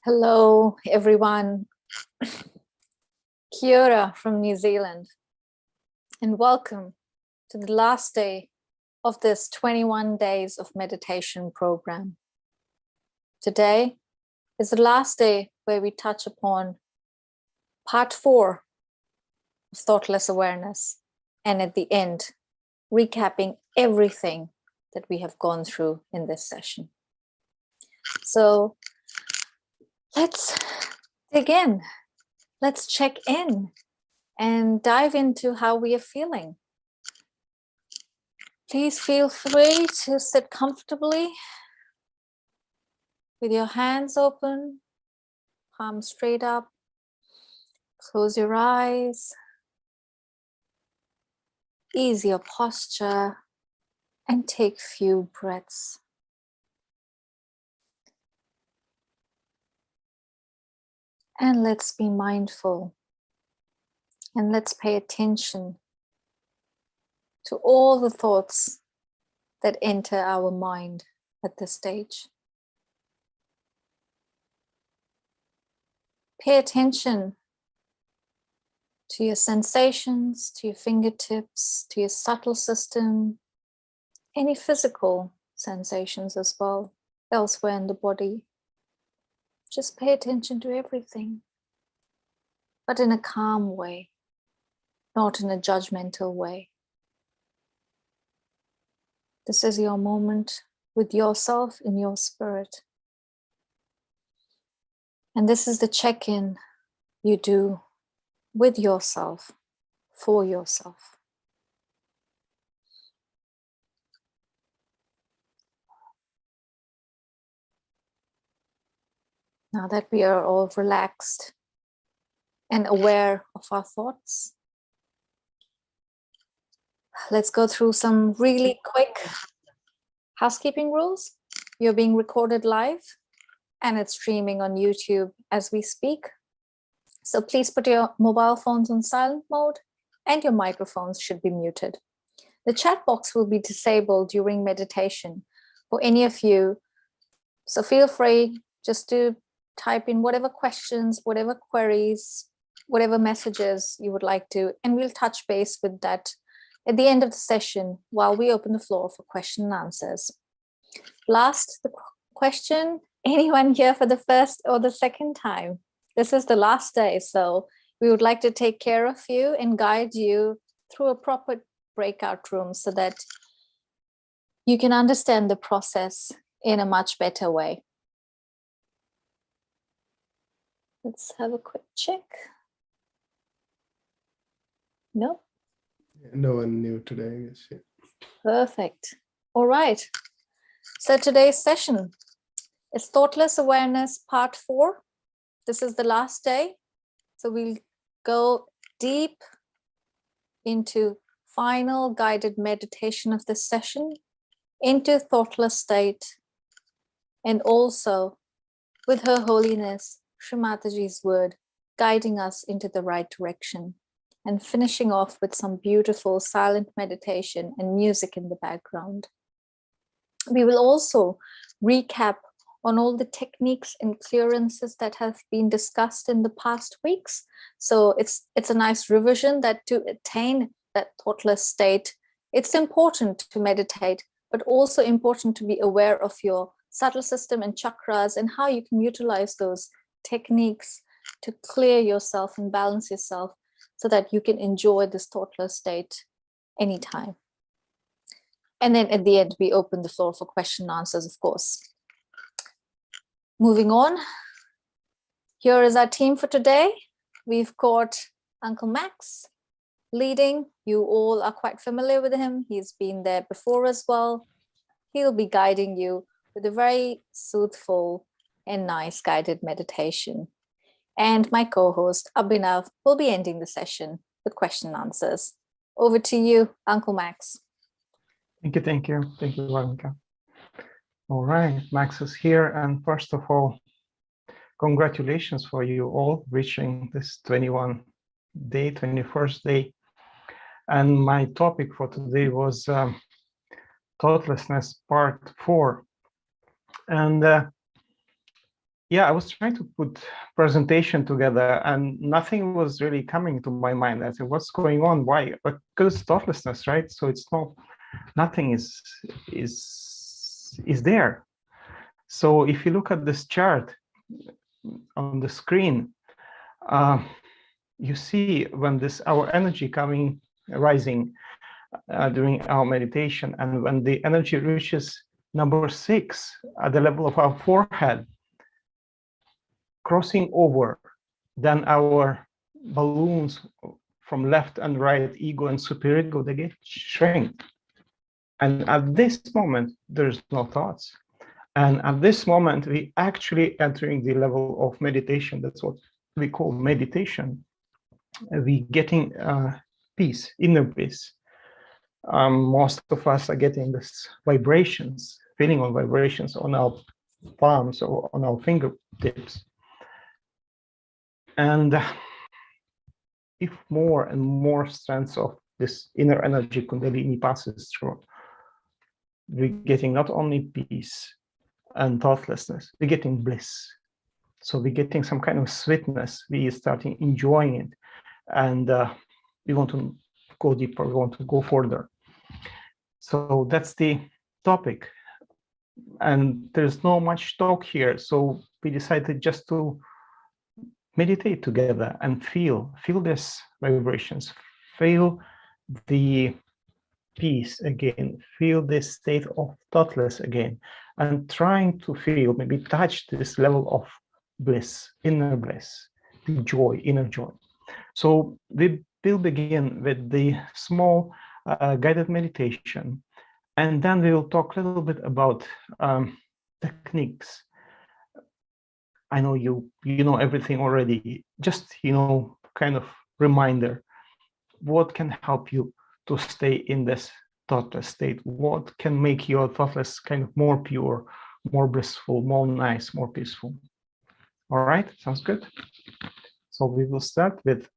Hello, everyone. Kia ora from New Zealand, and welcome to the last day of this 21 days of meditation program. Today is the last day where we touch upon part 4 of thoughtless awareness, and at the end, recapping everything that we have gone through in this session. So let's dig in. Let's check in and dive into how we are feeling. Please feel free to sit comfortably with your hands open, palms straight up. Close your eyes. Ease your posture and take few breaths. And let's be mindful and let's pay attention to all the thoughts that enter our mind at this stage. Pay attention to your sensations, to your fingertips, to your subtle system, any physical sensations as well, elsewhere in the body. Just pay attention to everything, but in a calm way, not in a judgmental way. This is your moment with yourself in your spirit. And this is the check-in you do with yourself, for yourself. Now that we are all relaxed and aware of our thoughts, let's go through some really quick housekeeping rules. You're being recorded live and it's streaming on YouTube as we speak. So please put your mobile phones on silent mode and your microphones should be muted. The chat box will be disabled during meditation for any of you. So feel free just to type in whatever questions, whatever queries, whatever messages you would like to, and we'll touch base with that at the end of the session while we open the floor for question and answers. Last, the question, anyone here for the first or the second time? This is the last day, so we would like to take care of you and guide you through a proper breakout room so that you can understand the process in a much better way. Let's have a quick check. No? No one new today, I guess. Yeah. Perfect. All right. So today's session is Thoughtless Awareness Part 4. This is the last day. So we'll go deep into final guided meditation of this session, into thoughtless state, and also with Her Holiness, Shri Mataji's word, guiding us into the right direction, and finishing off with some beautiful silent meditation and music in the background. We will also recap on all the techniques and clearances that have been discussed in the past weeks. So it's a nice revision that to attain that thoughtless state, it's important to meditate, but also important to be aware of your subtle system and chakras and how you can utilize those techniques to clear yourself and balance yourself so that you can enjoy this thoughtless state anytime. And then at the end, we open the floor for question and answers, of course. Moving on, here is our team for today. We've got Uncle Max leading. You all are quite familiar with him. He's been there before as well. he'll be guiding you with a very soothful and nice guided meditation. And my co-host Abhinav will be ending the session with question and answers. Over to you, Uncle Max. Thank you, thank you. Thank you, Veronica. All right, Max is here. And first of all, congratulations for you all reaching this 21st day. And my topic for today was thoughtlessness part 4. And yeah, I was trying to put presentation together and nothing was really coming to my mind. I said, what's going on? Why? Because thoughtlessness, right? So it's not, nothing is there. So if you look at this chart on the screen, you see when our energy rising during our meditation, and when the energy reaches number 6 at the level of our forehead, crossing over, then our balloons from left and right, ego and superego, they get shrink. And at this moment, there's no thoughts. And at this moment, we actually entering the level of meditation. That's what we call meditation. We getting peace, inner peace. Most of us are getting this vibrations, feeling on vibrations on our palms or on our fingertips. And if more and more strands of this inner energy Kundalini passes through, we're getting not only peace and thoughtlessness, we're getting bliss. So we're getting some kind of sweetness. We are starting enjoying it. And we want to go deeper, we want to go further. So that's the topic. And there's no much talk here. So we decided just to meditate together and feel this vibrations, feel the peace again, feel this state of thoughtless again, and trying to feel, maybe touch this level of bliss, inner bliss, the joy, inner joy. So we will begin with the small guided meditation, and then we will talk a little bit about techniques. I know you know everything already, just, kind of reminder, what can help you to stay in this thoughtless state? What can make your thoughtless kind of more pure, more blissful, more nice, more peaceful? All right, sounds good. So we will start with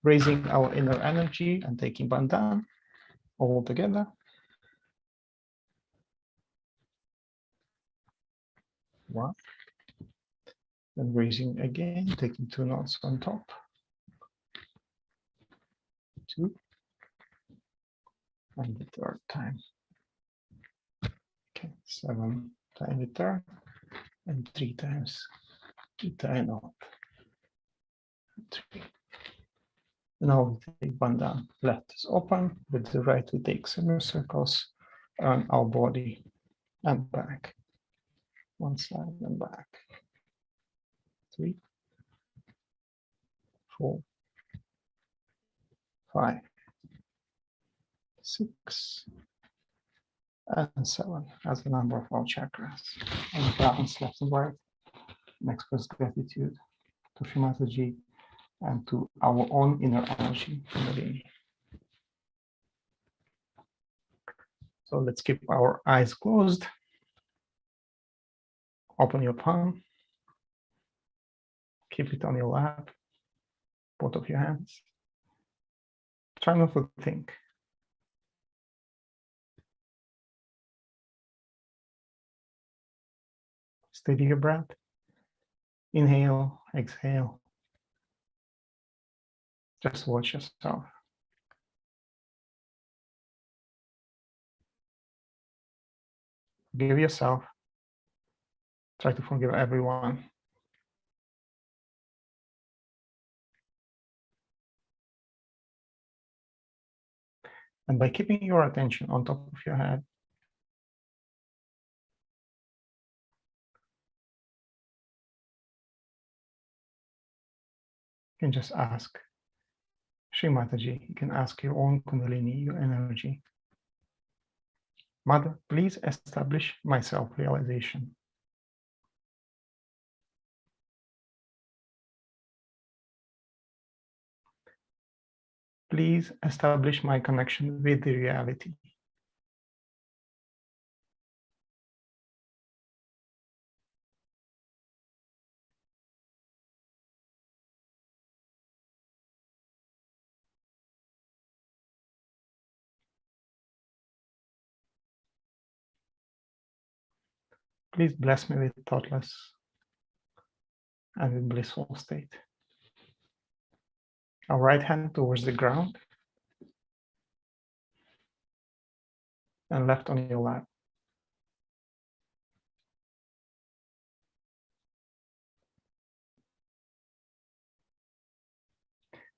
raising our inner energy and taking bandhan all together. One. Then raising again, taking 2 knots on top. 2. And the 3rd time. Okay, 7 times the third, and 3 times the tie knot. 3. Now we take bandhan. Left is open, with the right we take semicircles on our body and back. One side and back. 3, 4, 5, 6, and 7 as the number of our chakras. And balance left and right. And express gratitude to Shri Mataji and to our own inner energy Kundalini. So let's keep our eyes closed. Open your palm. Keep it on your lap, both of your hands. Try not to think. Steady your breath. Inhale, exhale. Just watch yourself. Forgive yourself. Try to forgive everyone. And by keeping your attention on top of your head, you can just ask Shri Mataji. You can ask your own Kundalini, your energy. Mother, please establish my self-realization. Please establish my connection with the reality. Please bless me with thoughtless and with blissful state. Our right hand towards the ground and left on your lap.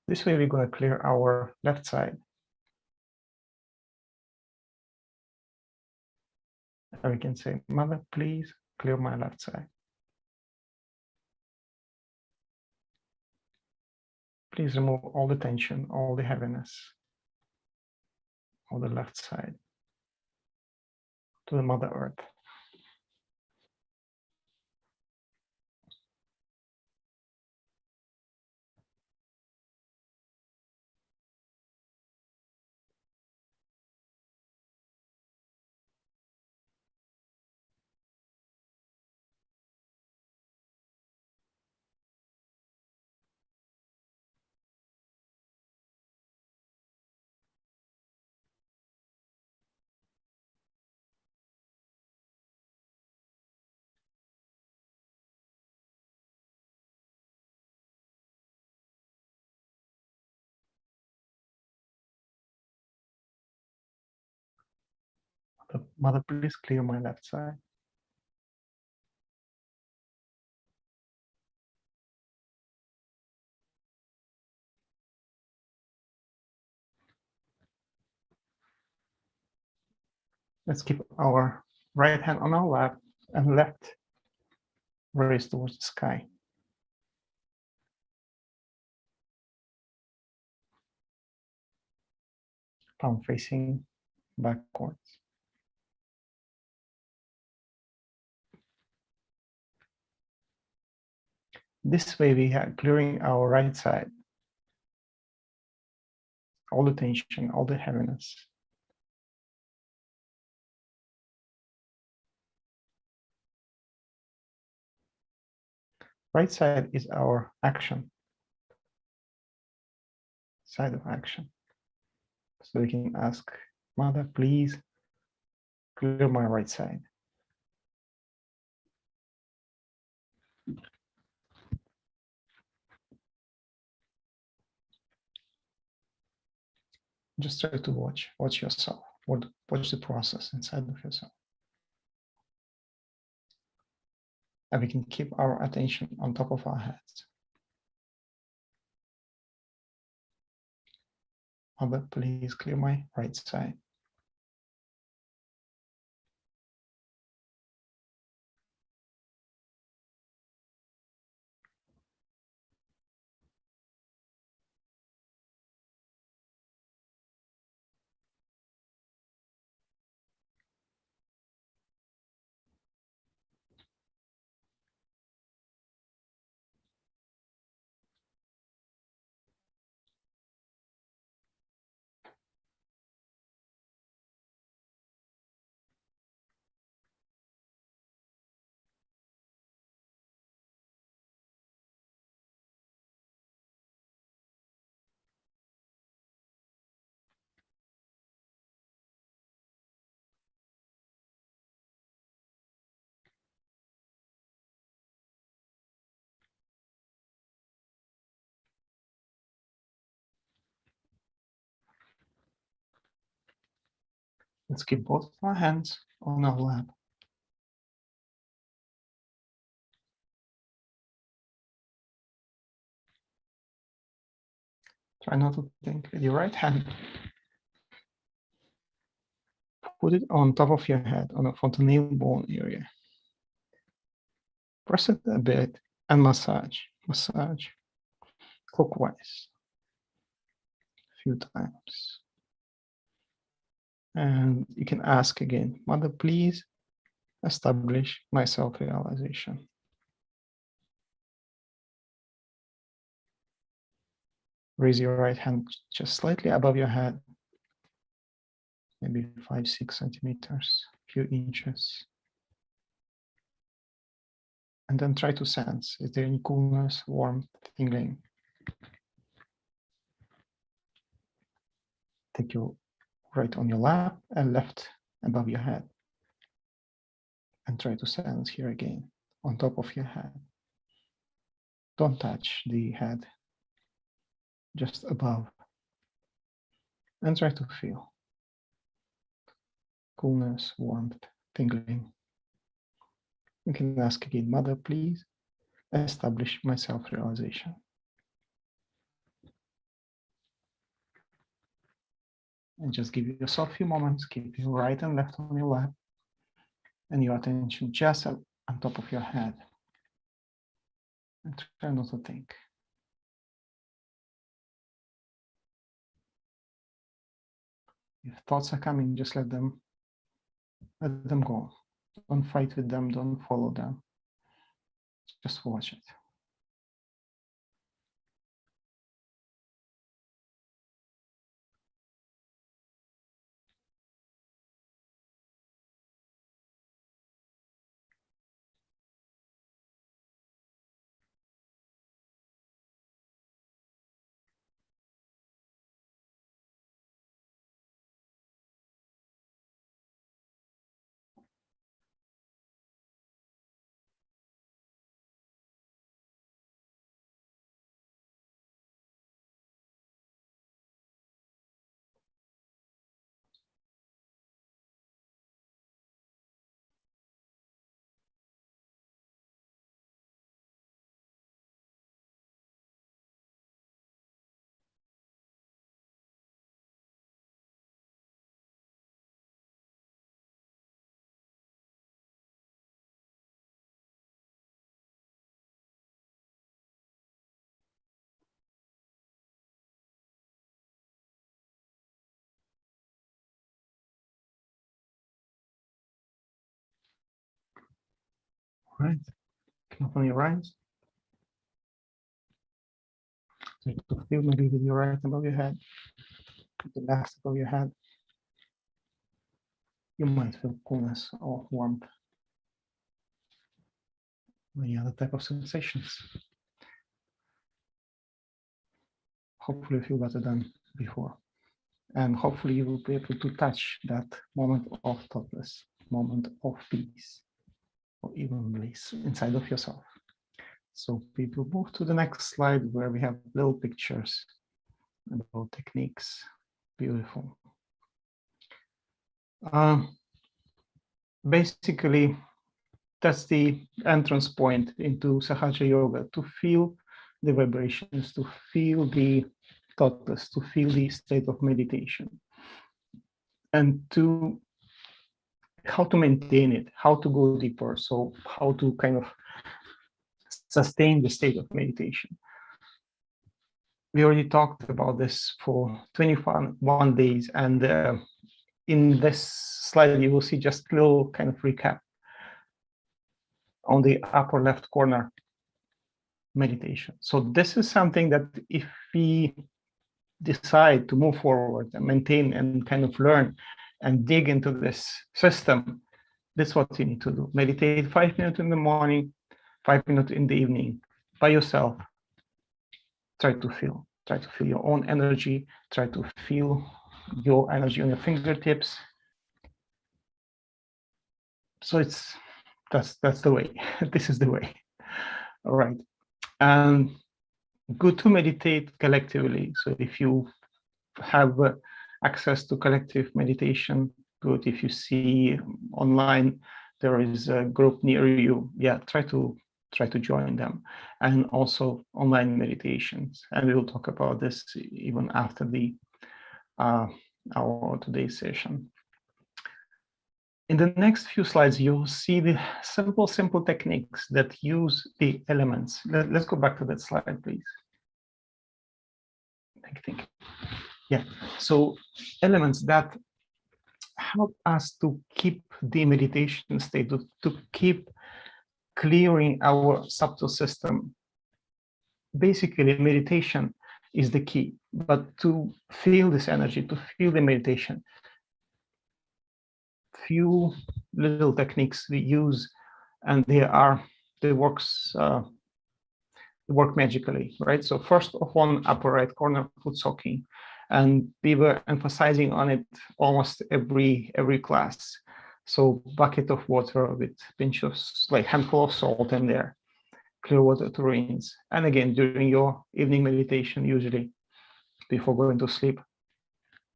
This way we're going to clear our left side. And we can say, Mother, please clear my left side. Please remove all the tension, all the heaviness, on the left side to the Mother Earth. Mother, please clear my left side. Let's keep our right hand on our lap and left raised towards the sky. Palm facing backwards. This way we are clearing our right side. All the tension, all the heaviness. Right side is our action. Side of action. So we can ask, Mother, please clear my right side. Just try to watch yourself, watch the process inside of yourself. And we can keep our attention on top of our heads. Mother, please clear my right side. Let's keep both of our hands on our lap. Try not to think with your right hand. Put it on top of your head, on the fontanelle bone area. Press it a bit and massage clockwise a few times. And you can ask again, Mother, please establish my self-realization. Raise your right hand just slightly above your head, maybe 5-6 centimeters, a few inches. And then try to sense, is there any coolness, warmth, tingling? Take your right on your lap and left above your head. And try to sense here again, on top of your head. Don't touch the head, just above. And try to feel coolness, warmth, tingling. You can ask again, Mother, please establish my self-realization. And just give yourself a few moments, keep your right and left on your lap, and your attention just on top of your head. And try not to think. If thoughts are coming, just let them go. Don't fight with them, don't follow them. Just watch it. All right, can open your eyes. Try to feel maybe with your right above your head, the left above your head. You might feel coolness or warmth, or any other type of sensations. Hopefully you feel better than before. And hopefully you will be able to touch that moment of thoughtless, moment of peace, or even bliss inside of yourself. So people move to the next slide where we have little pictures about techniques. Beautiful. Basically, that's the entrance point into Sahaja Yoga, to feel the vibrations, to feel the thoughtless, to feel the state of meditation, and to how to maintain it, how to go deeper, so how to kind of sustain the state of meditation. We already talked about this for 21 days, and in this slide you will see just a little kind of recap. On the upper left corner, meditation. So this is something that if we decide to move forward and maintain and kind of learn and dig into this system, that's what you need to do. Meditate 5 minutes in the morning, 5 minutes in the evening, by yourself. Try to feel your own energy, try to feel your energy on your fingertips. So that's the way. This is the way. All right. And good to meditate collectively. So if you have access to collective meditation, good. If you see online there is a group near you, yeah, try to join them. And also online meditations, and we will talk about this even after the our today's session. In the next few slides, you'll see the simple techniques that use the elements. Let's go back to that slide, please. Thank you. Yeah, so elements that help us to keep the meditation state, to keep clearing our subtle system. Basically, meditation is the key, but to feel this energy, to feel the meditation, few little techniques we use, and they work magically, right? So first of all, upper right corner, foot soaking, and we were emphasizing on it almost every class. So bucket of water with pinch of, like, handful of salt in there, clear water to rinse. And again, during your evening meditation, usually before going to sleep,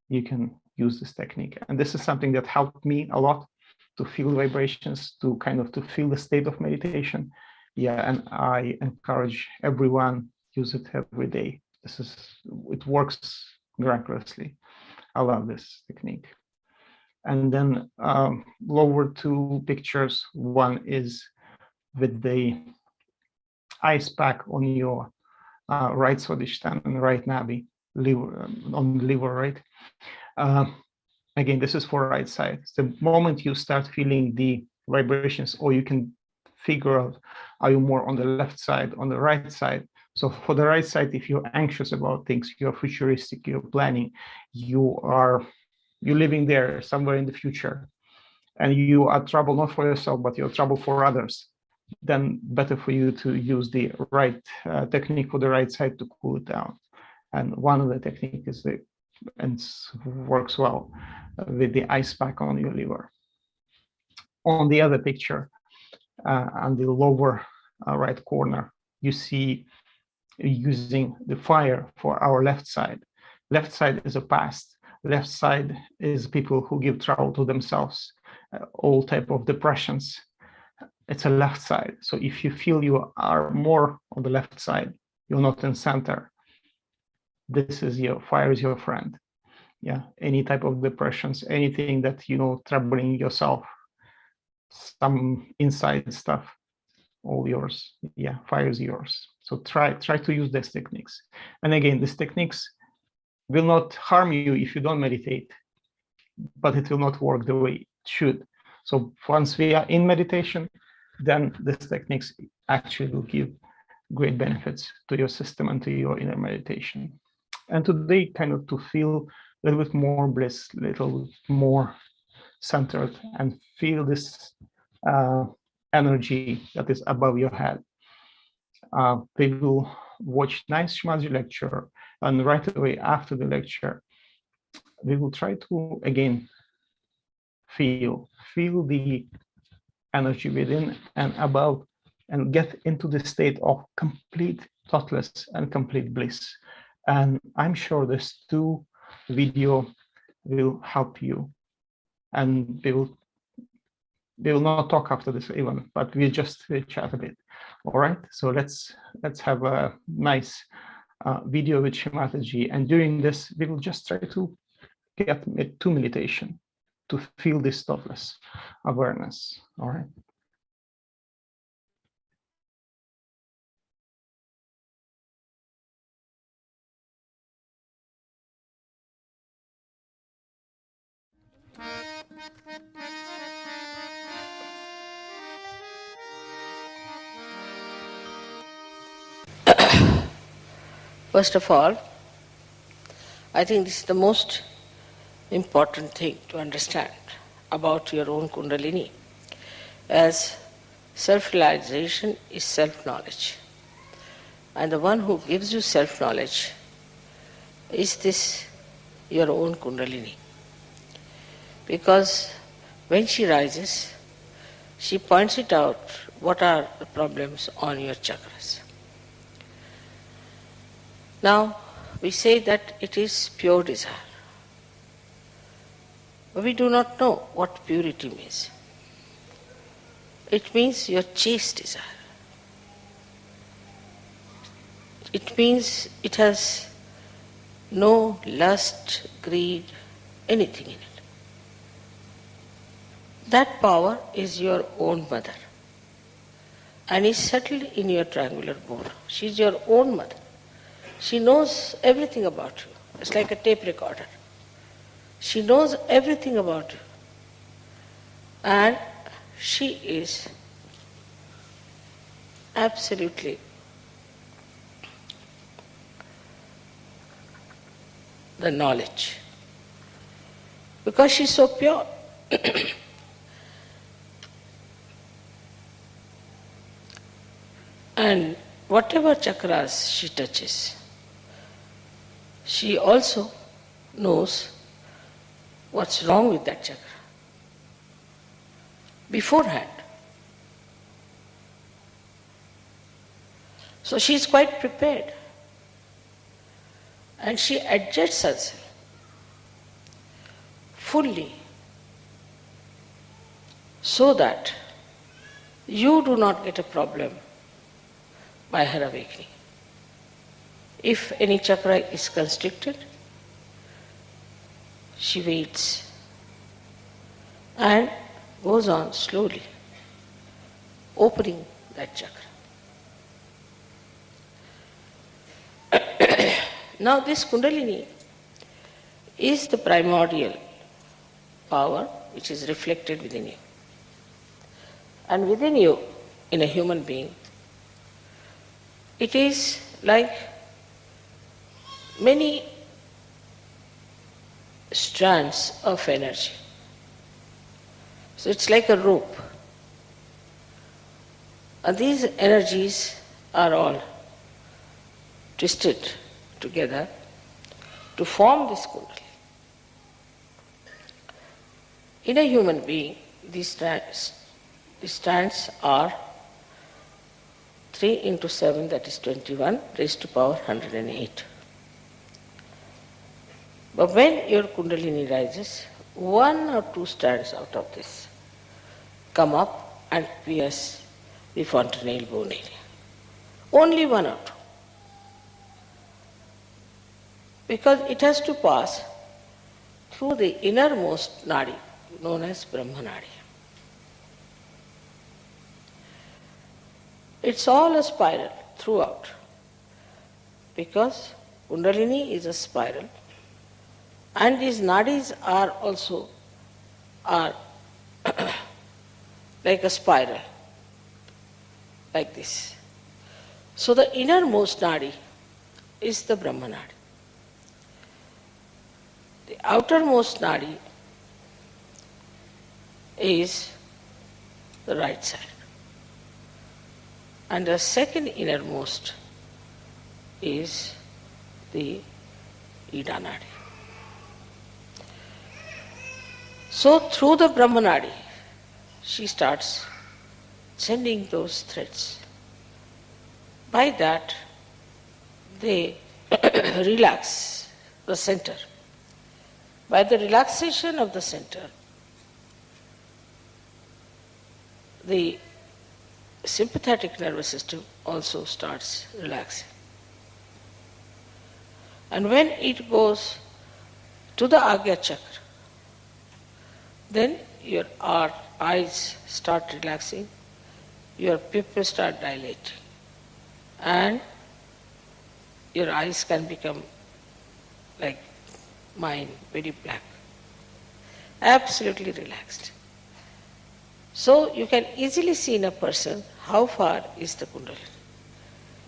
you can use this technique. And this is something that helped me a lot to feel vibrations, to feel the state of meditation. Yeah, and I encourage everyone use it every day. It works miraculously. I love this technique. And then lower two pictures. One is with the ice pack on your right swadhisthana and right nabi, liver, on the liver, right? Again, this is for right side. The moment you start feeling the vibrations, or you can figure out, are you more on the left side, on the right side? So for the right side, if you're anxious about things, you're futuristic, you're planning, you're living there somewhere in the future, and you are trouble not for yourself, but you're trouble for others, then better for you to use the right technique for the right side to cool it down. And one of the techniques is and works well with the ice pack on your liver. On the other picture, on the lower right corner, you see using the fire for our left side. Left side is a past. Left side is people who give trouble to themselves, all type of depressions. It's a left side. So if you feel you are more on the left side, you're not in center, this is your fire is your friend. Yeah, any type of depressions, anything that, troubling yourself, some inside stuff, all yours. Yeah, fire is yours. So try to use these techniques. And again, these techniques will not harm you if you don't meditate, but it will not work the way it should. So once we are in meditation, then these techniques actually will give great benefits to your system and to your inner meditation. And today, to feel a little bit more bliss, a little bit more centered, and feel this energy that is above your head. We will watch nice Shri lecture, and right away after the lecture, we will try to again feel the energy within and above, and get into the state of complete thoughtless and complete bliss. And I'm sure this 2 video will help you. And we will not talk after this even, but we'll just chat a bit. All right. So let's have a nice video with Shri Mataji. And during this, we will just try to get to meditation, to feel this thoughtless awareness. All right. First of all, I think this is the most important thing to understand about your own Kundalini, as self-realization is self-knowledge. And the one who gives you self-knowledge is this your own Kundalini. Because when she rises, she points it out what are the problems on your chakras. Now, we say that it is pure desire. But we do not know what purity means. It means your chaste desire. It means it has no lust, greed, anything in it. That power is your own mother and is settled in your triangular bore. She is your own mother. She knows everything about you. It's like a tape recorder. She knows everything about you. And she is absolutely the knowledge, because she's so pure. And whatever chakras she touches, she also knows what's wrong with that chakra beforehand. So she is quite prepared, and she adjusts herself fully so that you do not get a problem by her awakening. If any chakra is constricted, she waits and goes on slowly, opening that chakra. Now this Kundalini is the primordial power which is reflected within you. And within you, in a human being, it is like many strands of energy. So it's like a rope. And these energies are all twisted together to form this Kundalini. In a human being, these strands are 3 into 7, that is 21, raised to power 108. But when your Kundalini rises, 1 or 2 strands out of this come up and pierce the fontanelle bone area. Only 1 or 2. Because it has to pass through the innermost nadi, known as Brahma Nadi. It's all a spiral throughout, because Kundalini is a spiral, and these nadis are also like a spiral, like this. So the innermost nadi is the Brahma Nadi. The outermost nadi is the right side. And the second innermost is the Ida Nadi. So through the Brahma Nadi, she starts sending those threads. By that, they relax the center. By the relaxation of the center, the sympathetic nervous system also starts relaxing. And when it goes to the Agya chakra, then your eyes start relaxing, your pupils start dilating, and your eyes can become like mine, very black, absolutely relaxed. So you can easily see in a person how far is the Kundalini.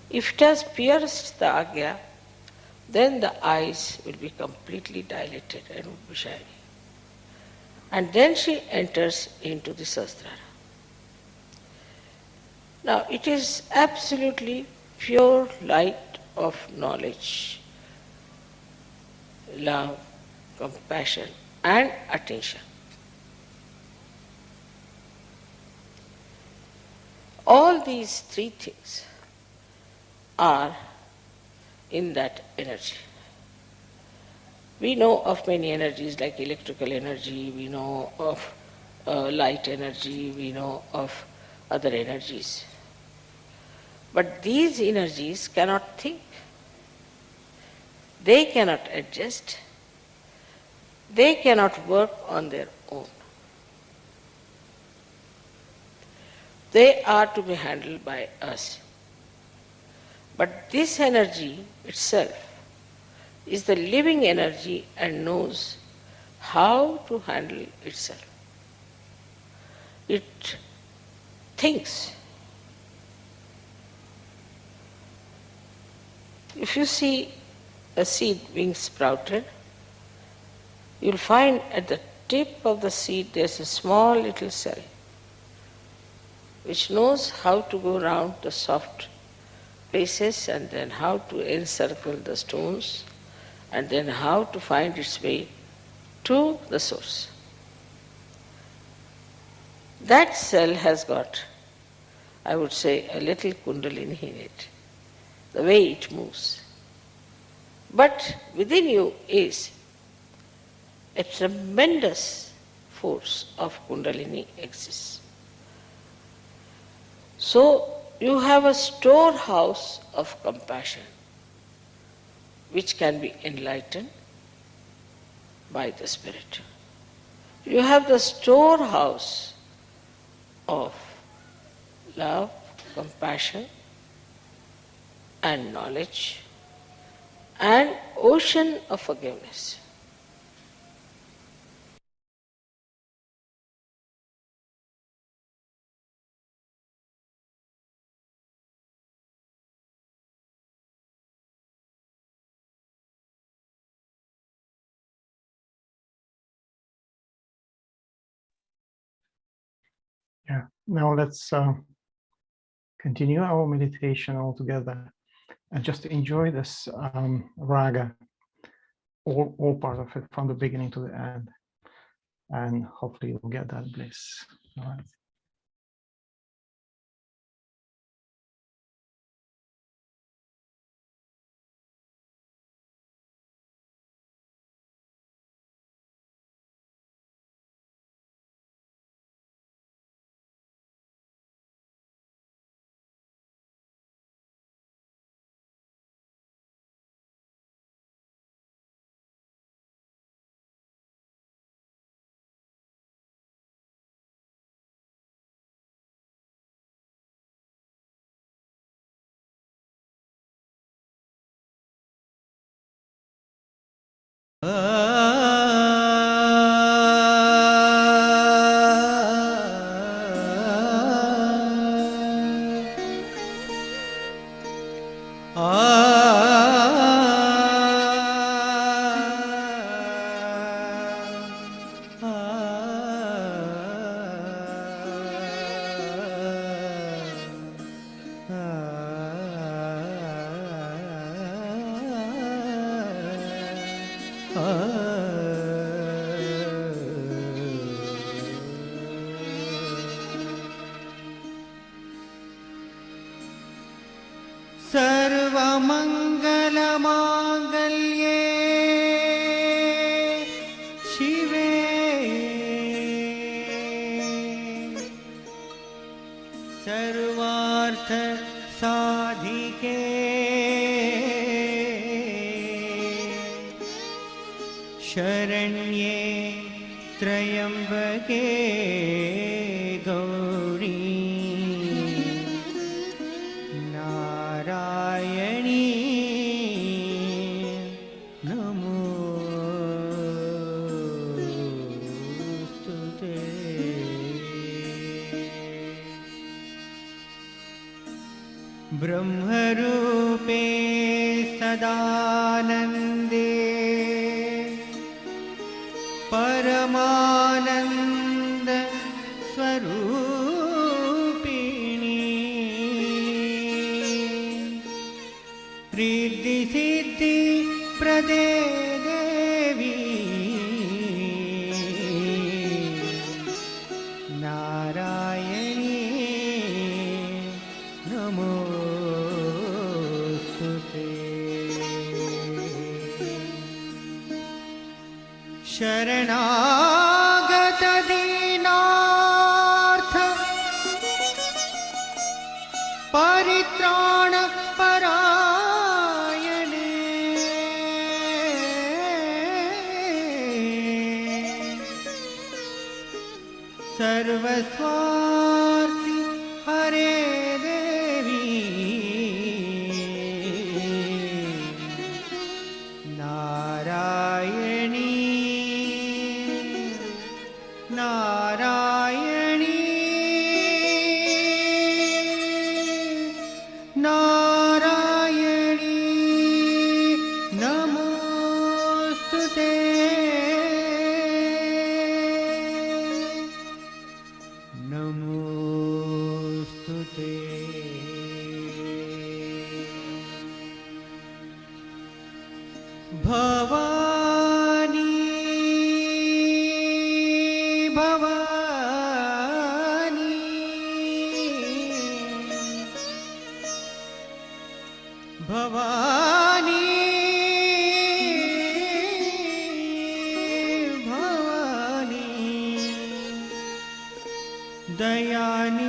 If it has pierced the Agya, then the eyes will be completely dilated and will be shining. And then she enters into the Sahasrara. Now it is absolutely pure light of knowledge, love, compassion, and attention. All these 3 things are in that energy. We know of many energies like electrical energy, we know of light energy, we know of other energies. But these energies cannot think. They cannot adjust. They cannot work on their own. They are to be handled by us. But this energy itself is the living energy and knows how to handle itself. it thinks. If you see a seed being sprouted, you'll find at the tip of the seed there's a small little cell which knows how to go around the soft places and then how to encircle the stones and then how to find its way to the source. That cell has got, I would say, a little kundalini in it, the way it moves. But within you is a tremendous force of kundalini exists. So you have a storehouse of compassion which can be enlightened by the Spirit. You have the storehouse of love, compassion, and knowledge, and ocean of forgiveness. Yeah. Now let's continue our meditation all together and just enjoy this raga, all part of it from the beginning to the end. And hopefully you'll get that bliss. All right. सर्वमङ्गलमाङ्गल्ये शिवे सर्वार्थसाधिके शरण्ये त्र्यम्बके गौरी नारायणी नमोस्तुते। ब्रह्मरूपे सदानन्दे परमानन्द स्वरूपिणी रिद्धि सिद्धि प्रदे देवी नारायणी नमोस्तुते। शरणागत दीनार्थ परित्राण परायणे सर्वस्वार्थी हरे देवी नारायणी नमोऽस्तु ते। भवानी भवानी भवानी भवानी दयानी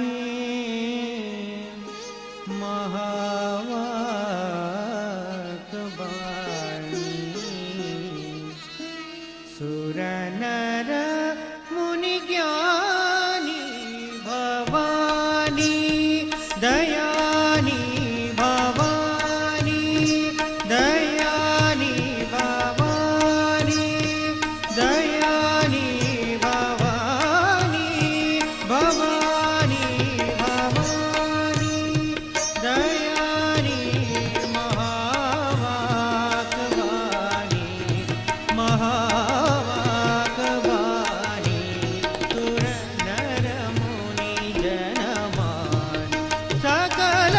महावाक्बाणी सुरनर मुनिज्ञानी भवानी दयानी भवानी दयानी भवानी दयानी भवानी भवानी भवानी दयानी महावाक्बाणी महावाक्बाणी सुरनर मुनि जनमानि सकल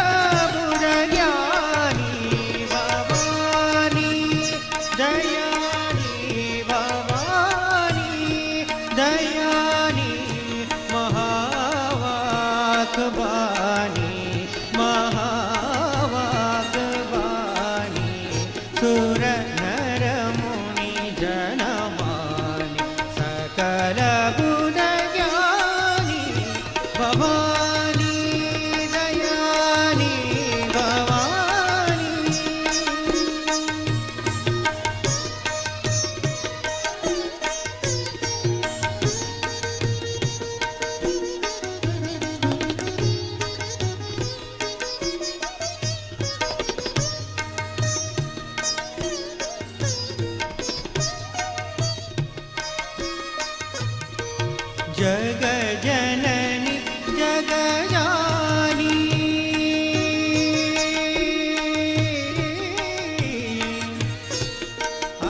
बुद्धज्ञानी भवानी दयानी भवानी दयानी महावाक्बाणी महावाक्बाणी सुरनर मुनि जनमानि सकल बुद्धज्ञानी भवानी दयानी भवानी। जग जननी जगजानी आ,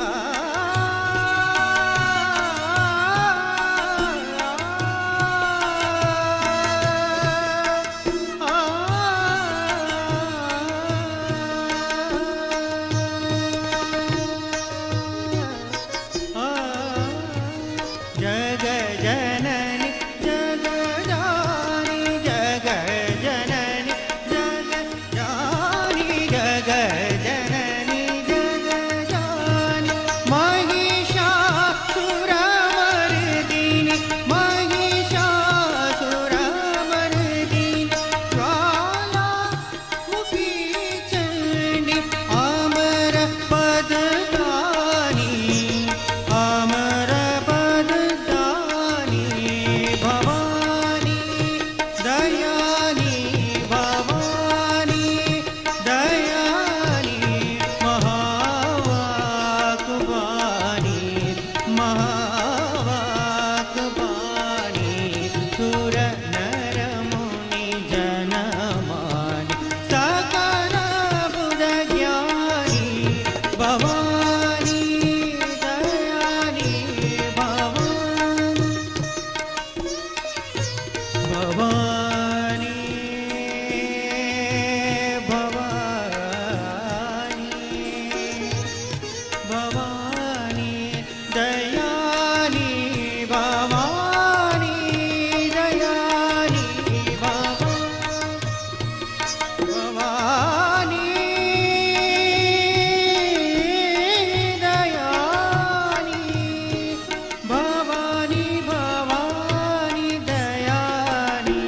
जग जननी जगजानी जग जननी जगजानी जग जननी जगजानी महिषासुरमर्दिनी महिषासुरमर्दिनी ज्वालामुखी चण्डी अमर पदगानी अमर पदगानी भवानी दयानी भवानी दयानी महावाक्बाणी महावाक्बाणी सुरनर मुनि जनमानि सकल बुद्धज्ञानी भवानी दयानी भवानी भवानी भवानी भवानी दयानी भवानी दयानी भवानी दयानी भवानी भवानी दयानी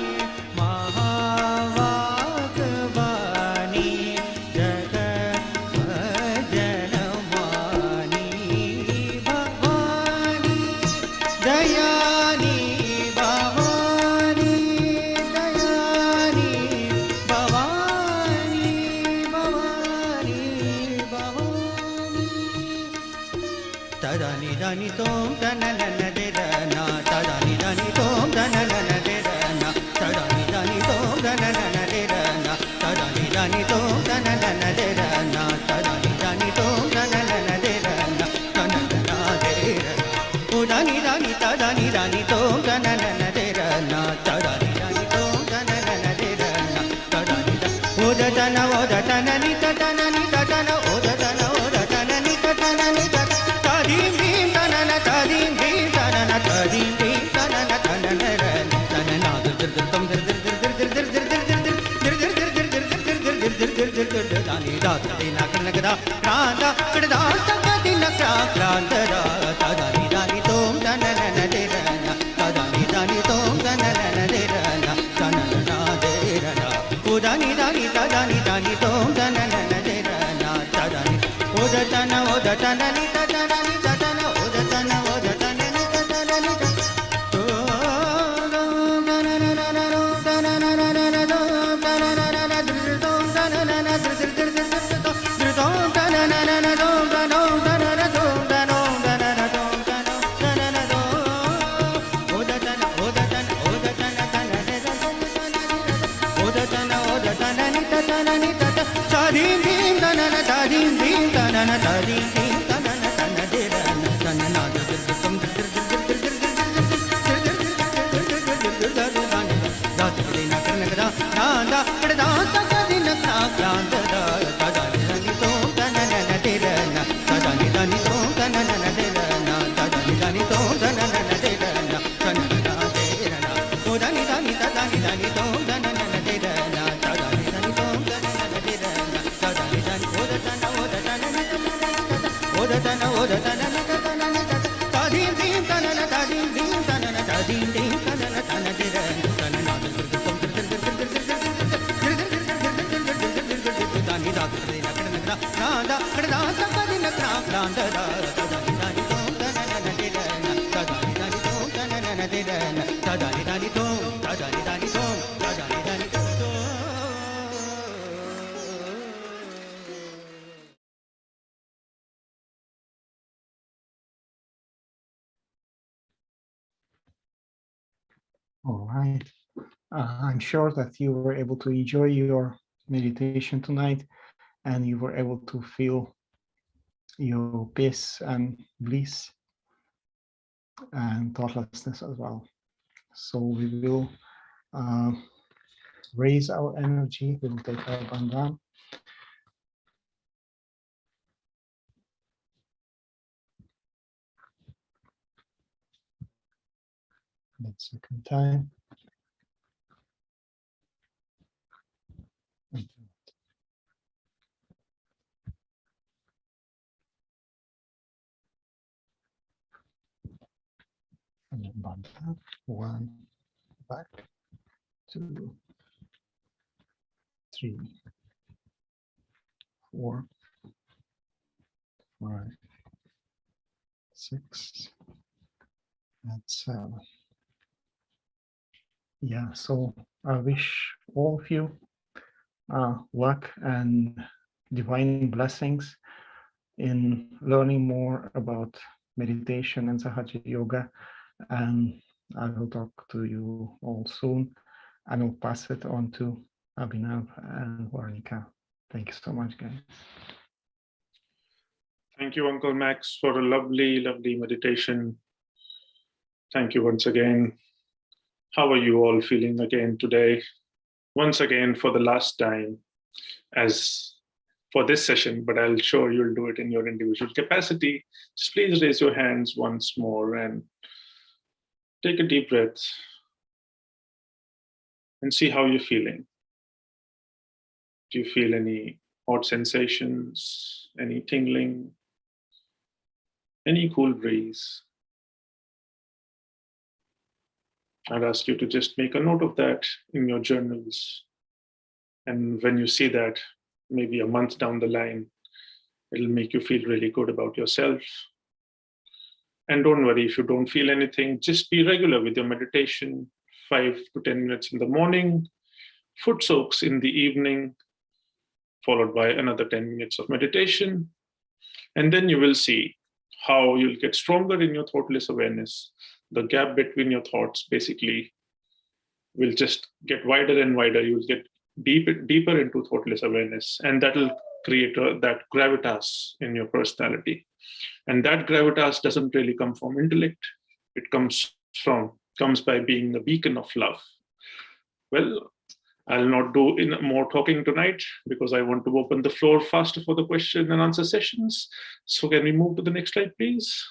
Odatana odatana ni tatana ni tatana odatana odatana ni tatana ni tatana tadim dim tanana tadim dim tanana tadim dim tanana tanana tanana dir dir tam dir dir dir dir dir dir dir dir dani da dina karnagda kranda kada takadina kranda tadani dani tom tanana derana tadani dani tom tanana derana tanana derana udani dani tadani dani tom tanana derana tadani udatana udatana ni tadana ni tadana udatana udatana ni tadana ni tadim dim tanana tadim dim tanana tadim dim tanana tanana derana tanana dir dir tam dir dir dir dir dir dir da dina karnagda da kada takadina kranda tadani tom tanana derana tadani dani tom tanana derana tadani dani tom tanana derana tanana derana odani dani tadani dani tom tanana derana tadani dani tom tanana derana tadani dani odatana odatana ni odatana odatana ni tadim dim tanana tadim dim tanana tadim dim tanana tanana derana tanana dani da dina karnagda kranda kada takadina kranda tadani dani tom tanana derana tadani dani tom tanana derana tadani dani tom tadani dani tom tadani dani tom. All right. I'm sure that you were able to enjoy your meditation tonight, and you were able to feel your peace and bliss and thoughtlessness as well. So we will raise our energy. We will take our bandhan. And second time. And then bandhan. 1, back, 2, 3, 4, 5, 6, and 7. Yeah, so I wish all of you luck and divine blessings in learning more about meditation and Sahaja Yoga. And I will talk to you all soon. I will pass it on to Abhinav and Warnika. Thank you so much, guys. Thank you, Uncle Max, for a lovely, lovely meditation. Thank you once again. How are you all feeling again today? Once again, for the last time, as for this session, but I'll sure you'll do it in your individual capacity. Just please raise your hands once more and take a deep breath and see how you're feeling. Do you feel any hot sensations, any tingling, any cool breeze? I'd ask you to just make a note of that in your journals. And when you see that, maybe a month down the line, it'll make you feel really good about yourself. And don't worry if you don't feel anything, just be regular with your meditation, 5 to 10 minutes in the morning, foot soaks in the evening, followed by another 10 minutes of meditation. And then you will see how you'll get stronger in your thoughtless awareness. The gap between your thoughts basically will just get wider and wider. You'll get deeper into thoughtless awareness, and that will create that gravitas in your personality. And that gravitas doesn't really come from intellect. It comes by being a beacon of love. Well, I'll not do more talking tonight because I want to open the floor faster for the question and answer sessions. So can we move to the next slide, please?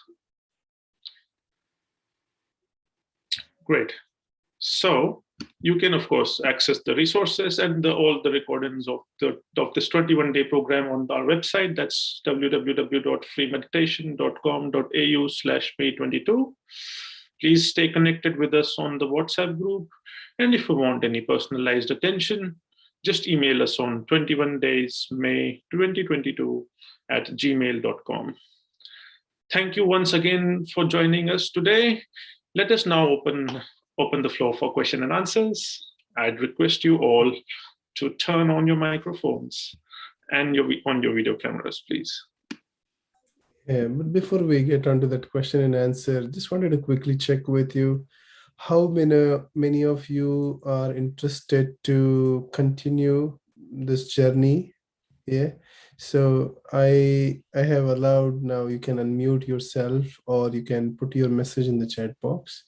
Great. So you can, of course, access the resources and all the recordings of this 21-day program on our website. That's www.freemeditation.com.au/May22. Please stay connected with us on the WhatsApp group. And if you want any personalized attention, just email us on 21daysmay2022@gmail.com. Thank you once again for joining us today. Let us now open the floor for question and answers. I'd request you all to turn on your microphones and on your video cameras, please. Yeah, but before we get onto that question and answer, just wanted to quickly check with you how many of you are interested to continue this journey. Yeah. So I have allowed now you can unmute yourself or you can put your message in the chat box.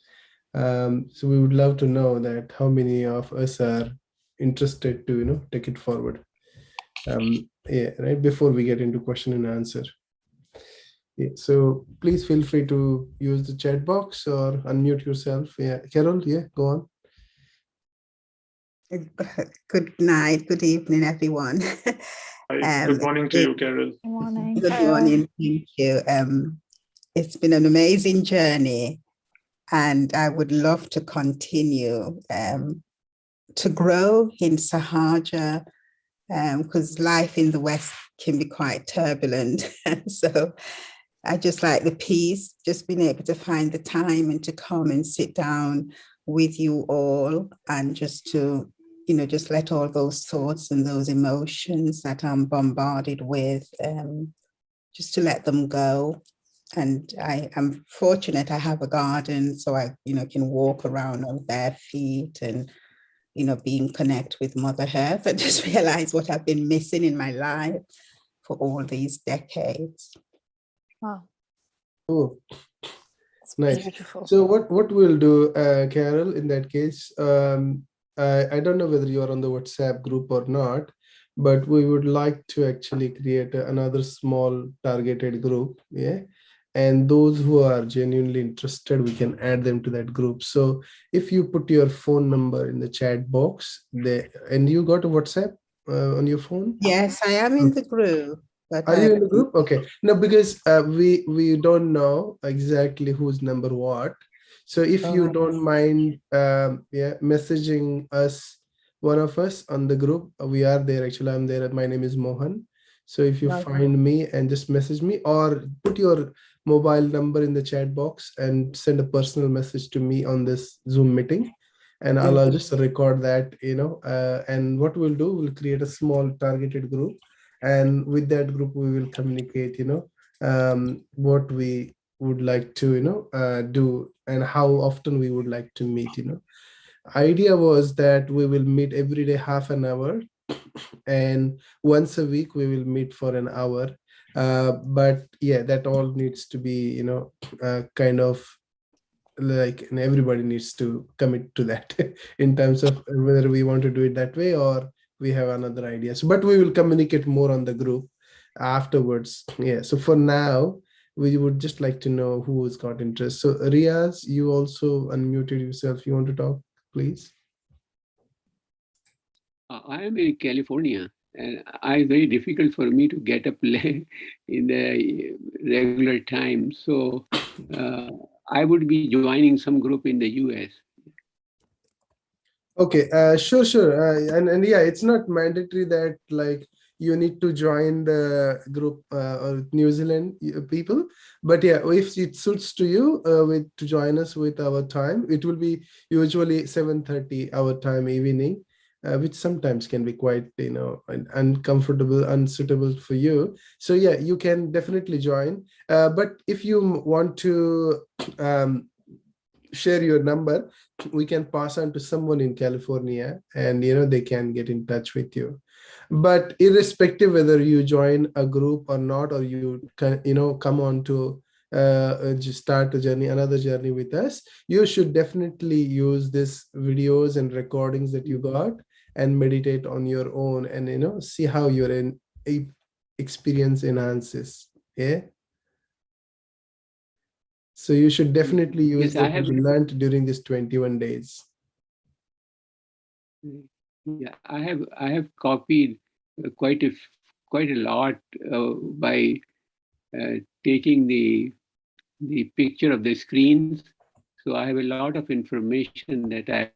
So we would love to know that how many of us are interested to take it forward. Yeah, right before we get into question and answer. Yeah, so please feel free to use the chat box or unmute yourself. Yeah, Carol, yeah, go on. Good night, good evening, everyone. Good morning to you, Carol. Good morning. Good morning, thank you. It's been an amazing journey, and I would love to continue to grow in Sahaja, because life in the West can be quite turbulent. So I just like the peace, just being able to find the time and to come and sit down with you all and just to, just let all those thoughts and those emotions that I'm bombarded with, just to let them go. And I am fortunate I have a garden, so I, can walk around on bare feet and, be in connect with Mother Earth. I just realized what I've been missing in my life for all these decades. Wow. Oh, It's nice. beautiful. So what we'll do, Carol, in that case, I don't know whether you are on the WhatsApp group or not, but we would like to actually create another small targeted group. Yeah. And those who are genuinely interested, we can add them to that group. So if you put your phone number in the chat box, and you got a WhatsApp on your phone? Yes, I am in the group. But are you in the group? Okay. No, because we don't know exactly whose number what. So if you don't mind, messaging us, one of us on the group, we are there. Actually, I'm there. My name is Mohan. So if you find me and just message me or put your mobile number in the chat box and send a personal message to me on this Zoom meeting, and I'll just record that, and what we'll do, we'll create a small targeted group. And with that group, we will communicate, what we would like to, do and how often we would like to meet, Idea was that we will meet every day half an hour, and once a week we will meet for an hour. But yeah, that all needs to be, kind of like, and everybody needs to commit to that in terms of whether we want to do it that way or we have another idea. So, but we will communicate more on the group afterwards. Yeah. So for now, we would just like to know who's got interest. So Riaz, you also unmuted yourself. You want to talk, please? I am in California, and it's very difficult for me to get up in the regular time. So I would be joining some group in the US. Okay, sure. And yeah, it's not mandatory that like you need to join the group or New Zealand people, but yeah, if it suits to you to join us with our time, it will be usually 7:30 our time evening, which sometimes can be quite uncomfortable, unsuitable for you. So yeah, you can definitely join. But if you want to share your number, we can pass on to someone in California, and they can get in touch with you. But irrespective whether you join a group or not, or you can come on to just start a journey, another journey with us, you should definitely use this videos and recordings that you got and meditate on your own, and see how your experience enhances. Yeah. So you should definitely use Yes, I what have. you learned during these 21 days. Yeah, I have copied quite a lot by taking the picture of the screens. So I have a lot of information that I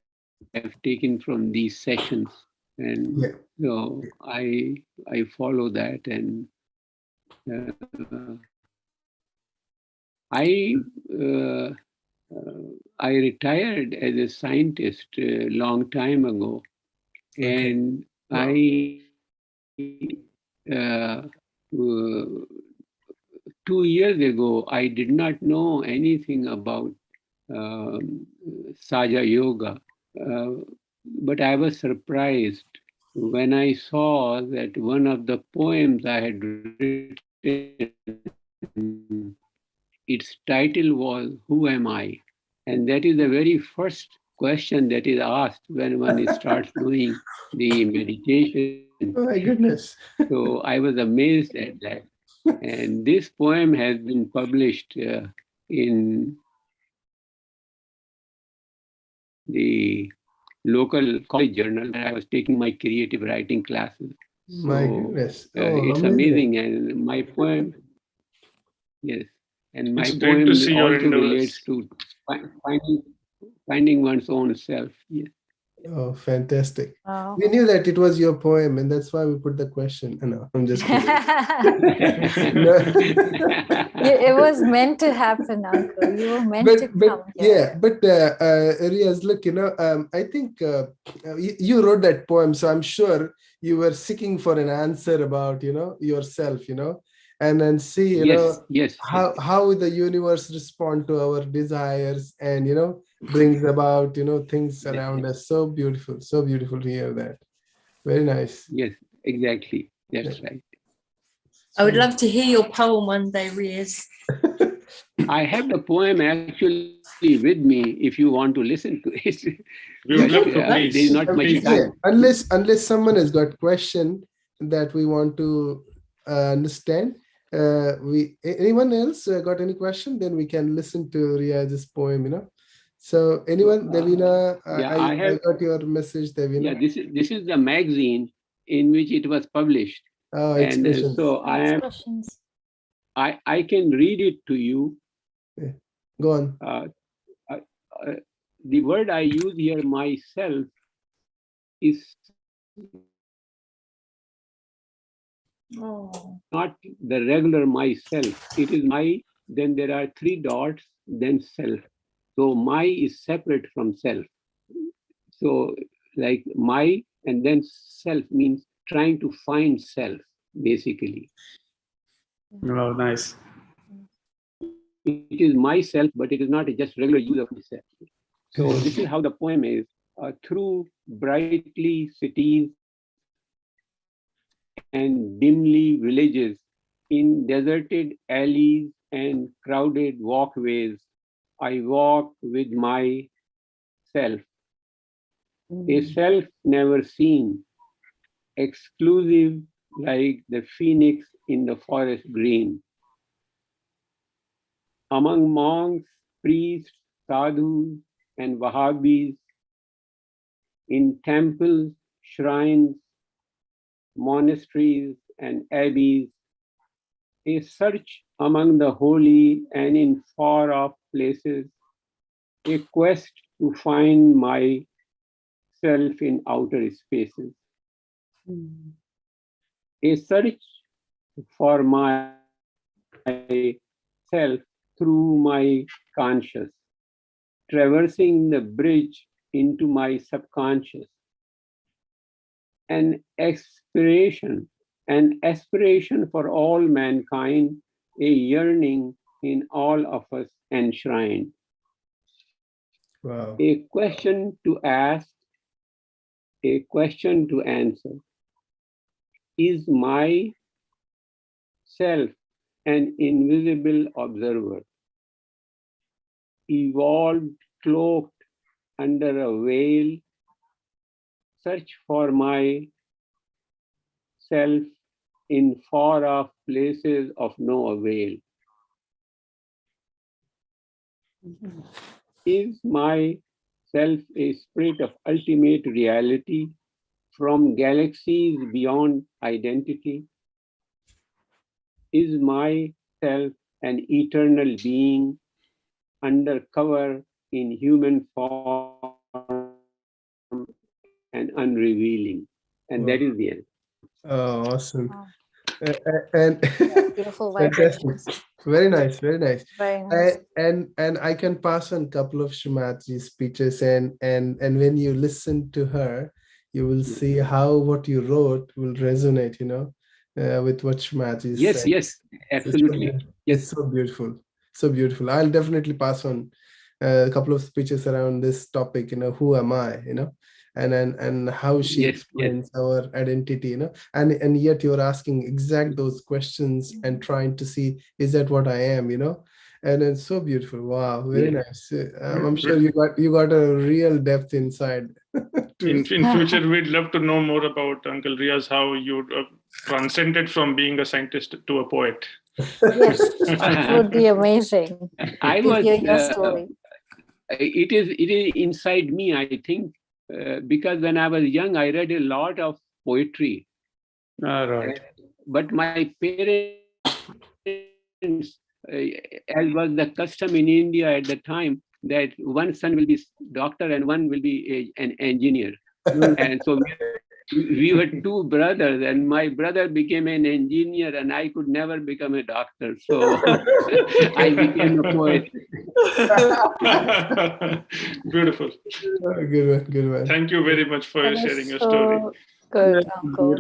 have taken from these sessions, and Yeah. so I follow that, and uh, I retired as a scientist a long time ago, Okay. and Wow. uh, 2 years ago, I did not know anything about Sahaja Yoga, but I was surprised when I saw that one of the poems I had written, its title was "Who Am I?" And that is the very first question that is asked when one starts doing the meditation. Oh my goodness. So I was amazed at that. And this poem has been published in the local college journal where I was taking my creative writing classes. My So goodness. Oh, it's amazing. amazing. And my poem, yes, and my It's great to poem see your also relates endeavors. to finding one's own self. Yes. Oh, fantastic. Wow. We knew that it was your poem, and that's why we put the question. No, I'm just kidding. No. It was meant to happen, Uncle. You were meant to come here. Yeah, but Riaz, look, I think you wrote that poem, so I'm sure you were seeking for an answer about, yourself, and then see, Yes. how the universe respond to our desires, and brings about, things around us. So beautiful to hear that. Very nice. Yes, exactly. That's right. I would love to hear your poem one day, Riaz. I have the poem actually with me if you want to listen to it. We would love to, There is please. not much Please. time. Unless someone has got question that we want to understand. Anyone else got any question? Then we can listen to Riaz's poem. So anyone, Devina, Yeah, I got your message, Devina. Yeah, this is the magazine in which it was published, Oh, and expressions. so Expressions. I can read it to you. Yeah. Go on. The word I use here, myself, is not the regular myself. It is my, then there are 3 dots, then self. So my is separate from self. So like my and then self means trying to find self, basically. Oh, nice. It is myself, but it is not just regular use of myself. So this is how the poem is. Through brightly cities and dimly villages, in deserted alleys and crowded walkways, I walk with myself, a self never seen, exclusive like the phoenix in the forest green. Among monks, priests, sadhus, and Wahhabis, in temples, shrines, monasteries, and abbeys, a search among the holy and in far off places, a quest to find myself in outer spaces, a search for myself through my conscious, traversing the bridge into my subconscious, an aspiration for all mankind, a yearning in all of us enshrined. Wow. A question to ask, a question to answer. Is my self an invisible observer? evolved cloaked under a veil, search for myself in far off places of no avail. Is my self a spirit of ultimate reality from galaxies beyond identity? Is my self an eternal being undercover in human form and unrevealing? And that is the end. Oh, awesome. Wow. And Beautiful fantastic. vibrations. Very nice, very nice. Very nice. And I can pass on a couple of Shri Mataji's speeches, and when you listen to her, you will see how what you wrote will resonate, with what Shri Mataji is Yes, saying. yes, absolutely. It's so beautiful, so beautiful. I'll definitely pass on a couple of speeches around this topic. Who am I? And how she explains our identity. And yet you're asking exact those questions and trying to see, is that what I am? And it's so beautiful. Wow, very nice. I'm sure you got a real depth inside. In future, we'd love to know more about Uncle Riaz, how you transcended from being a scientist to a poet. Yes, it would be amazing to hear your story. It is inside me, I think, because when I was young, I read a lot of poetry. Right. But my parents, as was the custom in India at the time, that one son will be doctor and one will be an engineer. And so we were two brothers, and my brother became an engineer and I could never become a doctor. So I became a poet. Beautiful. Good one. Thank you very much for sharing your story. Good, Uncle.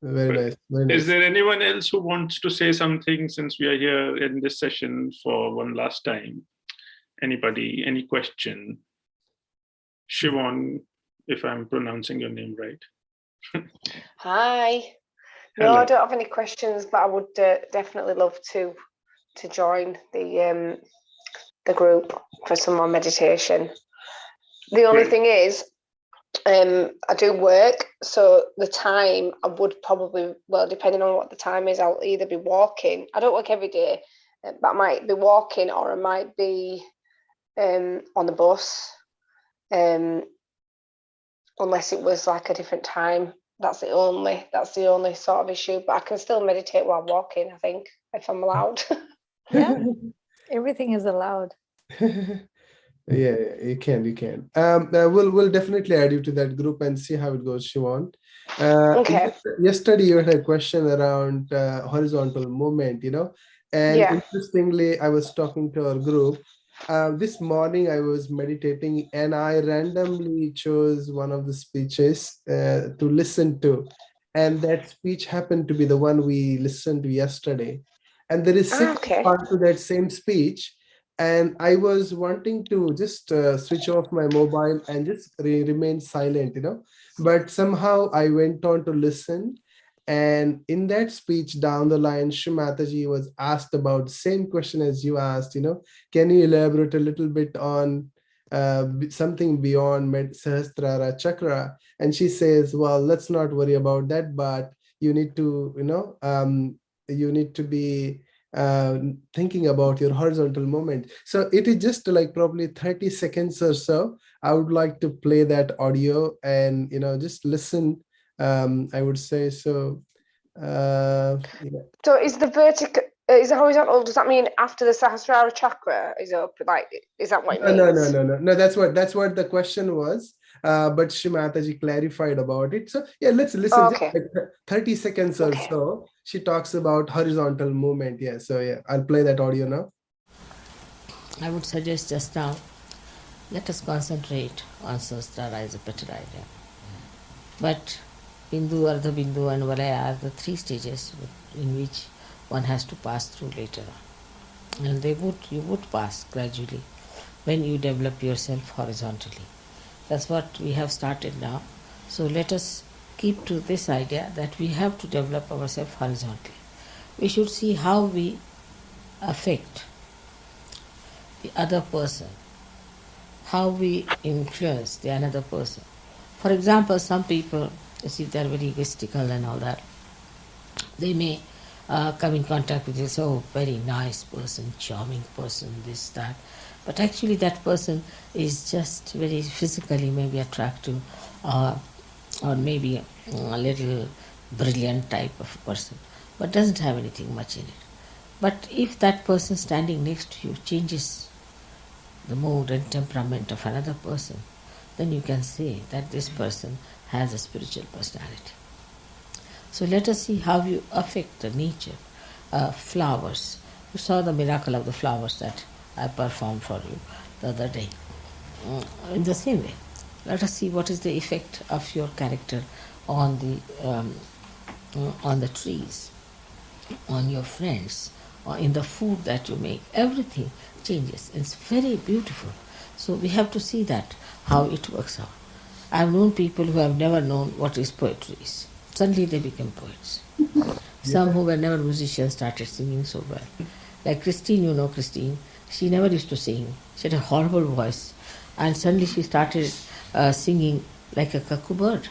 Very nice. Very nice. Is there anyone else who wants to say something, since we are here in this session for one last time? Anybody, any question? Siobhan, if I'm pronouncing your name right. Hi. No, Hello. I don't have any questions, but I would definitely love to join the group for some more meditation. The only thing is, I do work, so the time I would probably, well, depending on what the time is, I'll either be walking. I don't work every day, but I might be walking, or I might be on the bus, unless it was like a different time. That's the only sort of issue. But I can still meditate while walking, I think, if I'm allowed. Yeah, everything is allowed. Yeah, you can. We'll definitely add you to that group and see how it goes, Siobhan. Okay. Yesterday you had a question around horizontal movement, and interestingly, I was talking to our group. This morning I was meditating and I randomly chose one of the speeches to listen to, and that speech happened to be the one we listened to yesterday. And there is second part to that same speech. And I was wanting to just switch off my mobile and just remain silent, but somehow I went on to listen. And in that speech down the line, Shri Mataji was asked about the same question as you asked, can you elaborate a little bit on something beyond Sahasrara Chakra? And she says, well, let's not worry about that, but you need to, be thinking about your horizontal movement. So it is just like probably 30 seconds or so. I would like to play that audio and just listen. I would say so. So is the horizontal, does that mean after the Sahasrara chakra is up? Like, is that what it means? No, that's what the question was. But Shri Mataji clarified about it. So yeah, let's listen. Just like 30 seconds or so. She talks about horizontal movement. Yeah, so yeah, I'll play that audio now. I would suggest just now, let us concentrate on Sahasrara is a better idea. But Bindu, Ardha Bindu and Valaya are the three stages in which one has to pass through later. And you would pass gradually when you develop yourself horizontally. That's what we have started now. So let us keep to this idea that we have to develop ourselves horizontally. We should see how we affect the other person, how we influence the another person. For example, some people, as if they are very egoistical and all that, they may come in contact with you, so very nice person, charming person, this, that. But actually that person is just very physically maybe attractive, or maybe a little brilliant type of person, but doesn't have anything much in it. But if that person standing next to you changes the mood and temperament of another person, then you can say that this person has a spiritual personality. So let us see how you affect the nature. Flowers. You saw the miracle of the flowers that I performed for you the other day. In the same way, let us see what is the effect of your character on the trees, on your friends, or in the food that you make. Everything changes. It's very beautiful. So we have to see that, how it works out. I've known people who have never known what is poetry is. Suddenly they became poets. Some who were never musicians started singing so well. Like Christine, you know Christine, she never used to sing. She had a horrible voice. And suddenly she started singing like a cuckoo bird.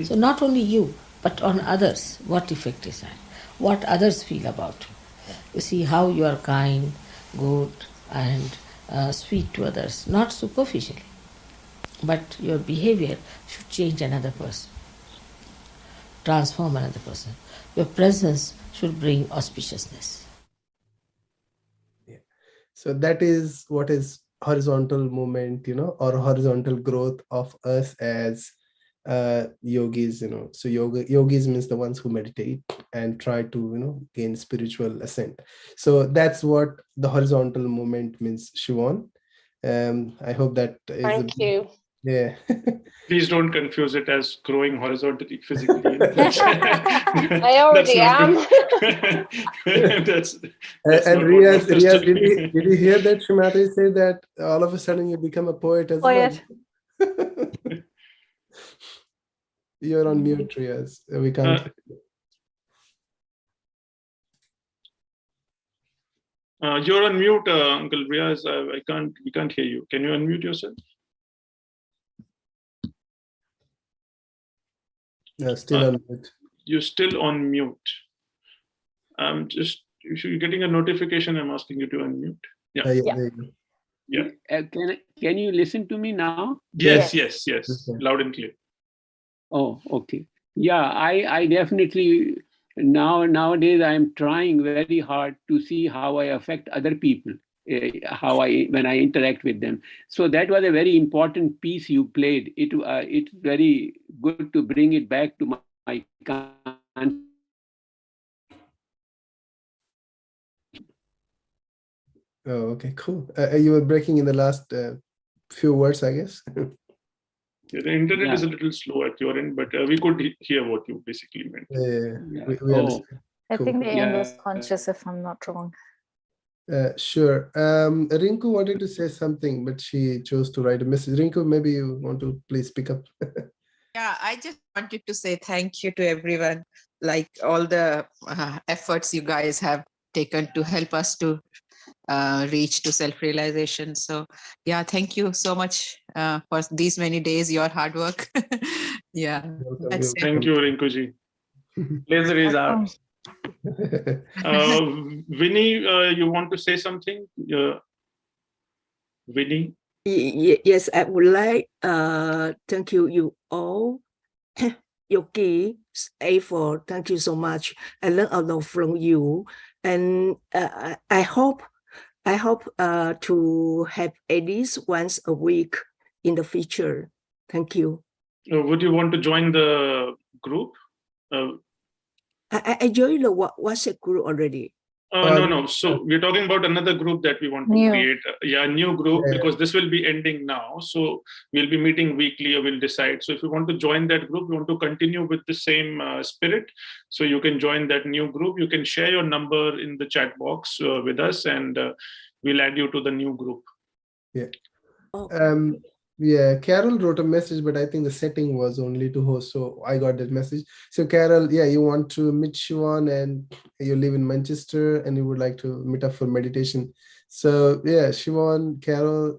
So not only you, but on others, what effect is that? What others feel about you. You see how you are kind, good, and sweet to others, not superficially. But your behavior should change another person, transform another person. Your presence should bring auspiciousness. Yeah. So that is what is horizontal movement, or horizontal growth of us as yogis, So yogis means the ones who meditate and try to, gain spiritual ascent. So that's what the horizontal movement means, Siobhan. I hope that is. Thank you. Yeah. Please don't confuse it as growing horizontally physically. I already am. That's and not Riaz, what did you hear that Shri Mataji say that all of a sudden you become a poet as well? You're on mute, Riaz. We can't. You're on mute, Uncle Riaz. We can't hear you. Can you unmute yourself? No, still on mute. You're still on mute. If you're getting a notification, I'm asking you to unmute. Yeah. There you go. Yeah. Can you listen to me now? Yes. Loud and clear. Oh, okay. Yeah, I definitely nowadays I'm trying very hard to see how I affect other people, when I interact with them. So that was a very important piece you played. It's very good to bring it back to my Oh, okay, cool. You were breaking in the last few words, I guess. Yeah, the internet is a little slow at your end, but we could hear what you basically meant. We understand. I Cool. think the end was conscious, if I'm not wrong. Sure. Rinku wanted to say something, but she chose to write a message. Rinku, maybe you want to please pick up. Yeah, I just wanted to say thank you to everyone, like all the efforts you guys have taken to help us to reach to self-realization. So yeah, thank you so much for these many days, your hard work. Yeah. That's it. Thank you, Rinkuji. Laser is out. Vinny, you want to say something? Vinny? Yes, I would like thank you all. Yogi A4, thank you so much. I learned a lot from you, and I hope to have at least once a week in the future. Thank you. Would you want to join the group? I joined the WhatsApp group already. No. So we're talking about another group that we want to create. New group, because this will be ending now. So we'll be meeting weekly, or we'll decide. So if you want to join that group, you want to continue with the same spirit, so you can join that new group. You can share your number in the chat box with us, and we'll add you to the new group. Yeah. Yeah, Carol wrote a message, but I think the setting was only to host, so I got that message. So Carol, yeah, you want to meet Siobhan, and you live in Manchester, and you would like to meet up for meditation. So yeah, Siobhan, Carol,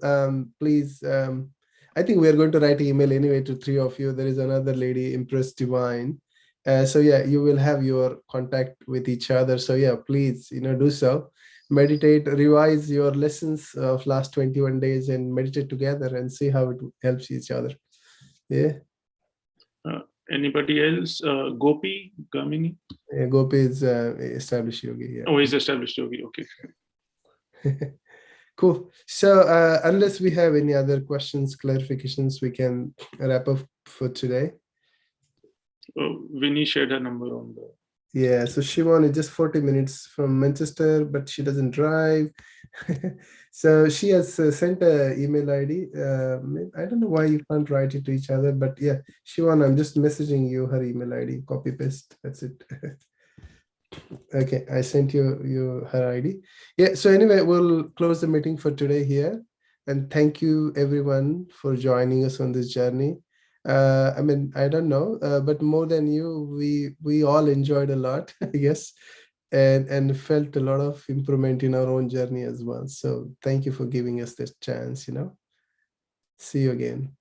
please. I think we are going to write an email anyway to three of you. There is another lady, Impress Divine. So yeah, you will have your contact with each other. So yeah, please, do so. Meditate, revise your lessons of last 21 days and meditate together and see how it helps each other. Yeah. Anybody else? Gopi, Gamini? Yeah, Gopi is established yogi. Yeah. Oh, he's established yogi. Okay. Cool. So unless we have any other questions, clarifications, we can wrap up for today. Vinny shared her number on the. Yeah, so Siobhan is just 40 minutes from Manchester, but she doesn't drive. So she has sent an email ID. I don't know why you can't write it to each other, but yeah, Siobhan, I'm just messaging you her email ID, copy paste. That's it. Okay, I sent you her ID. Yeah, so anyway, we'll close the meeting for today here. And thank you everyone for joining us on this journey. I mean, I don't know, but more than you, we all enjoyed a lot, yes, and felt a lot of improvement in our own journey as well. So thank you for giving us this chance, See you again.